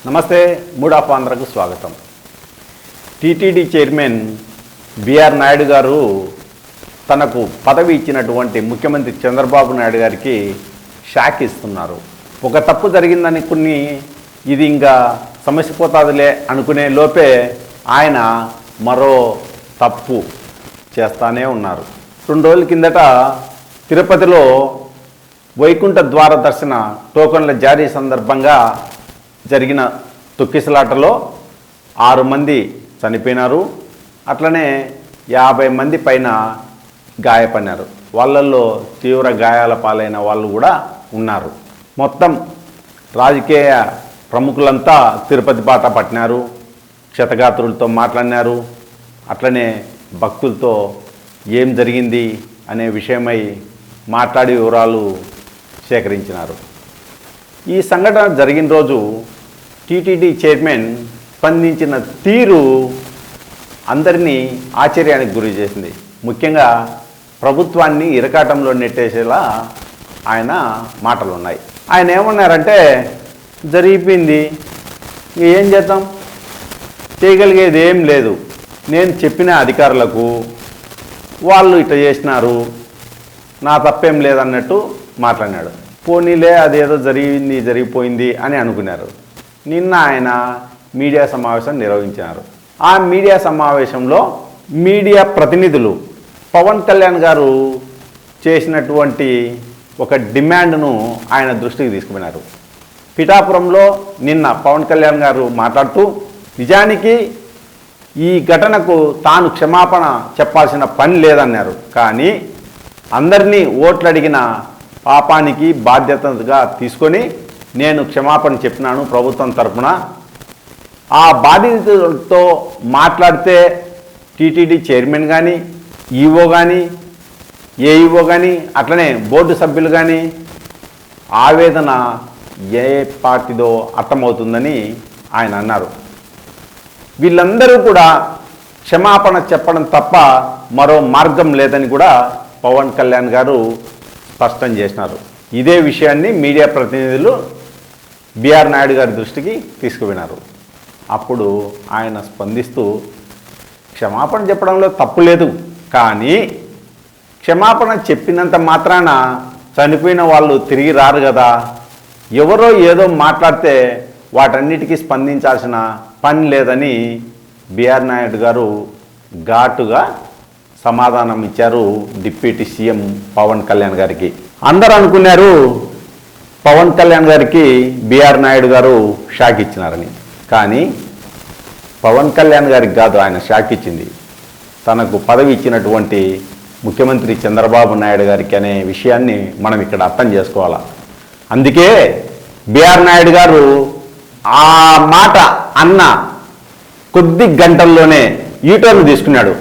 నమస్తే. Mood of ఆంధ్రకు స్వాగతం. TTD chairman BR Naidu గారు తనకు పదవి ఇచ్చినటువంటి ముఖ్యమంత్రి చంద్రబాబు నాయుడు గారికి షాక్ ఇస్తున్నారు. ఒక తప్పు జరిగిందనుకుని ఇది ఇంకా సమస్య పోతాదిలే అనుకునే లోపే ఆయన మరో తప్పు చేస్తానే ఉన్నారు. 2 రోజుల కిందట తిరుపతిలో వైకుంఠ ద్వార దర్శన టోకన్ల జారీ సందర్భంగా జరిగిన తొక్కిసలాటలో 6 మంది చనిపోయినారు. అట్లనే 50 మంది పైన గాయపడినారు. వాళ్ళల్లో తీవ్ర గాయాల పాలైన వాళ్ళు కూడా ఉన్నారు. మొత్తం రాజకీయ ప్రముఖులంతా తిరుపతి బాట పట్టినారు. క్షతగాత్రులతో మాట్లాడినారు. అట్లనే భక్తులతో ఏం జరిగింది అనే విషయమై మాట్లాడి వివరాలు సేకరించినారు. ఈ సంఘటన జరిగిన రోజు టీటీడీ చైర్మన్ స్పందించిన తీరు అందరినీ ఆశ్చర్యానికి గురి చేసింది. ముఖ్యంగా ప్రభుత్వాన్ని ఇరకాటంలో నెట్టేసేలా ఆయన మాటలు ఉన్నాయి. ఆయన ఏమన్నారంటే, జరిగిపోయింది, ఏం చేద్దాం, చేయగలిగేది ఏం లేదు, నేను చెప్పిన అధికారులకు వాళ్ళు ఇట్లా చేసినారు, నా తప్పేం లేదన్నట్టు మాట్లాడినాడు. పోనీలే అదేదో జరిగిపోయింది అని అనుకున్నారు. నిన్న ఆయన మీడియా సమావేశం నిర్వహించారు. ఆ మీడియా సమావేశంలో మీడియా ప్రతినిధులు పవన్ కళ్యాణ్ గారు చేసినటువంటి ఒక డిమాండ్ను ఆయన దృష్టికి తీసుకుపోయినారు. పిఠాపురంలో నిన్న పవన్ కళ్యాణ్ గారు మాట్లాడుతూ, నిజానికి ఈ ఘటనకు తాను క్షమాపణ చెప్పాల్సిన పని లేదన్నారు. కానీ అందరినీ ఓట్లు అడిగిన పాపానికి బాధ్యతగా తీసుకొని నేను క్షమాపణ చెప్పినాను ప్రభుత్వం తరఫున. ఆ బాధితులతో మాట్లాడితే టీటీడీ చైర్మన్ కానీ, ఈఓ కానీ, ఏఈఓ కానీ, అట్లనే బోర్డు సభ్యులు కానీ ఆవేదన ఏ పార్టీదో అర్థమవుతుందని ఆయన అన్నారు. వీళ్ళందరూ కూడా క్షమాపణ చెప్పడం తప్ప మరో మార్గం లేదని కూడా పవన్ కళ్యాణ్ గారు స్పష్టం చేసినారు. ఇదే విషయాన్ని మీడియా ప్రతినిధులు బిఆర్ నాయుడు గారి దృష్టికి తీసుకుపోయినారు. అప్పుడు ఆయన స్పందిస్తూ, క్షమాపణ చెప్పడంలో తప్పు లేదు, కానీ క్షమాపణ చెప్పినంత మాత్రాన చనిపోయిన వాళ్ళు తిరిగి రారు కదా, ఎవరో ఏదో మాట్లాడితే వాటన్నిటికీ స్పందించాల్సిన పని లేదని బిఆర్ నాయుడు గారు ఘాటుగా సమాధానం ఇచ్చారు డిప్యూటీ సీఎం పవన్ కళ్యాణ్ గారికి. అందరూ అనుకున్నారు పవన్ కళ్యాణ్ గారికి బిఆర్ నాయుడు గారు షాక్ ఇచ్చినారని. కానీ పవన్ కళ్యాణ్ గారికి కాదు ఆయన షాక్ ఇచ్చింది, తనకు పదవి ఇచ్చినటువంటి ముఖ్యమంత్రి చంద్రబాబు నాయుడు గారికి అనే విషయాన్ని మనం ఇక్కడ అర్థం చేసుకోవాలా. అందుకే బిఆర్ నాయుడు గారు ఆ మాట అన్న కొద్ది గంటల్లోనే యూటర్న్ తీసుకున్నాడు.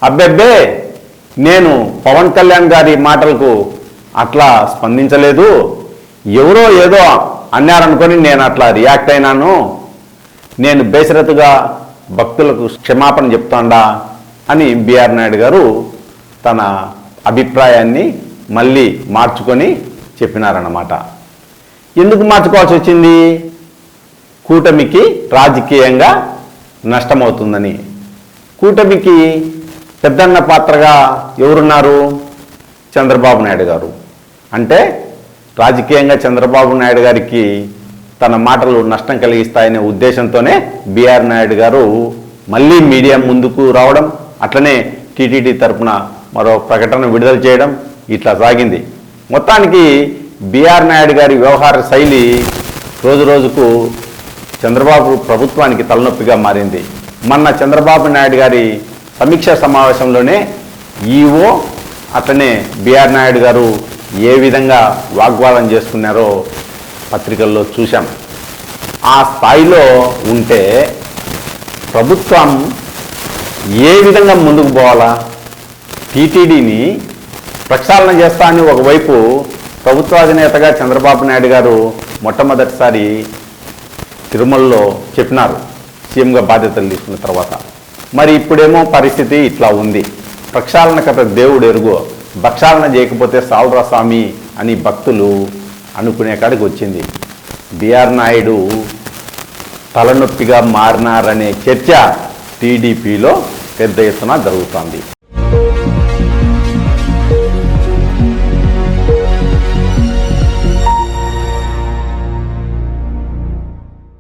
అబ్బెబ్బే, నేను పవన్ కళ్యాణ్ గారి మాటలకు అట్లా స్పందించలేదు, ఎవరో ఏదో అన్నారనుకొని నేను అట్లా రియాక్ట్ అయినాను, నేను బేసరతుగా భక్తులకు క్షమాపణ చెప్తాండా అని బిఆర్ నాయుడు గారు తన అభిప్రాయాన్ని మళ్ళీ మార్చుకొని చెప్పినారన్నమాట. ఎందుకు మార్చుకోవాల్సి వచ్చింది? కూటమికి రాజకీయంగా నష్టమవుతుందని. కూటమికి పెద్దన్న పాత్రగా ఎవరున్నారు? చంద్రబాబు నాయుడు గారు. అంటే రాజకీయంగా చంద్రబాబు నాయుడు గారికి తన మాటలు నష్టం కలిగిస్తాయనే ఉద్దేశంతోనే బిఆర్ నాయుడు గారు మళ్ళీ మీడియా ముందుకు రావడం, అట్లనే టీటీడీ తరఫున మరో ప్రకటన విడుదల చేయడం ఇట్లా సాగింది. మొత్తానికి బిఆర్ నాయుడు గారి వ్యవహార శైలి రోజు రోజుకు చంద్రబాబు ప్రభుత్వానికి తలనొప్పిగా మారింది. మొన్న చంద్రబాబు నాయుడు గారి సమీక్షా సమావేశంలోనే ఈఓ అట్లనే బిఆర్ నాయుడు గారు ఏ విధంగా వాగ్వాదం చేసుకున్నారో పత్రికల్లో చూశాం. ఆ స్థాయిలో ఉంటే ప్రభుత్వం ఏ విధంగా ముందుకు పోవాలా? టీటీడీని ప్రక్షాళన చేస్తా అని ఒకవైపు ప్రభుత్వాధినేతగా చంద్రబాబు నాయుడు గారు మొట్టమొదటిసారి తిరుమలలో చెప్పినారు సీఎంగా బాధ్యతలు తీసుకున్న తర్వాత. మరి ఇప్పుడేమో పరిస్థితి ఇట్లా ఉంది. ప్రక్షాళన కథ దేవుడు ఎరుగు, భక్షాలన చేయకపోతే సాల్రా స్వామి అని భక్తులు అనుకునే కాడికి వచ్చింది. బిఆర్ నాయుడు తలనొప్పిగా మారినారనే చర్చ టీడీపీలో పెద్ద ఎత్తున జరుగుతోంది.